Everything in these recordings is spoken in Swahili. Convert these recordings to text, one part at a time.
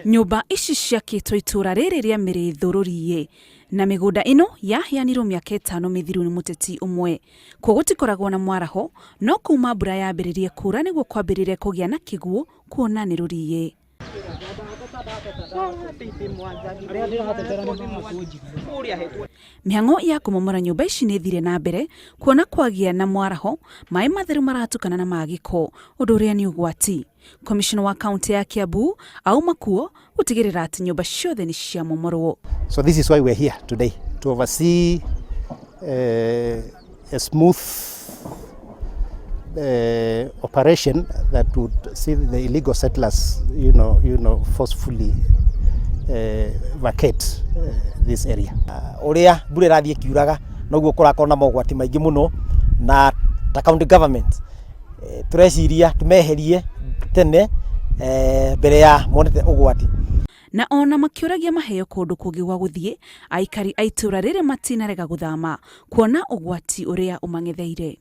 Nyumba ici ciakĩtwo itura rĩrĩ rĩa Mieri thũrũri-ĩ na mĩgũnda ĩno yaheanirwo mĩaka 5 mĩthiru nĩ mũteti ũmwe. Kuo gũtikoragwo na mwaraho, no kuma mbura yambĩrĩrie kura nĩguo kwambĩrĩrie kũgĩa na kĩguũ kuona nĩ rũriĩ. Mĩhang'o ya kũmomora nyũmba ici nĩ thire na mbere kuona kwagĩa na mwaraho, maĩ matheru maratukana na magĩko, ũndũ ũrĩa nĩ ũgwati. Komishona wa kaunti ya Kiambu auma kuo gũtigĩrĩra atĩ nyũmba ciothe nĩ ciamomorwo. So this is why we're here today, to oversee a smooth operation that would see the illegal settlers, forcefully vacate this area. Uria mbura irathie kiuraga noguo kurakorwo na mogwati maingi muno, na ta county government tureciria tumeherie tene mbere ya monete ugwati. Na ona makĩũragia maheo kũndũ kũngĩ gwa gũthiĩ, aikari a itũra rĩrĩ matinarega gũthama kuona ũgwati ũrĩa ũmang'etheire.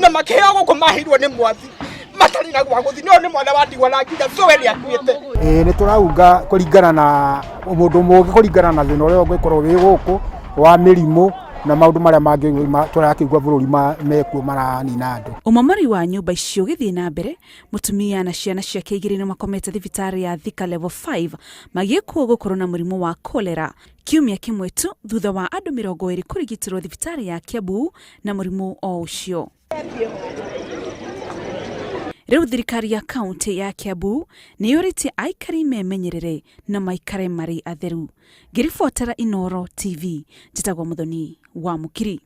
Na makĩheo gũkũ mahirwo nĩ mwathi matari na gwa gũthiĩ, no nĩ mwana watigwa na nginya so we nĩ akuĩte. Nĩ tũrauga kũringana na mũndũ mũngĩ, kũringana na thĩna ũrĩa ũngĩkorwo wĩ gũkũ wa mĩrimũ na maũndũ marĩa mangĩ tũrakĩigua bũrũri mekuo maranina andũ. Ũmomori wa nyũmba icio ũgĩthiĩ na mbere, mũtumia na ciana ciake 2 nĩ makomete thibitarĩ ya Thika level 5 magĩkuo gũkorwo na mũrimũ wa cholera kiumia kĩmwe tu thutha wa andũ 20 kũrigitĩrwo thibitarĩ ya Kiambu na mũrimũ o ũcio. Rĩu thirikaari ya kaunti ya Kiambu nĩ yũrĩtie aikari memenyerere na maikare marĩ atheru. Ngĩribotera Inooro TV, njĩtagwo Muthoni wa Makiria.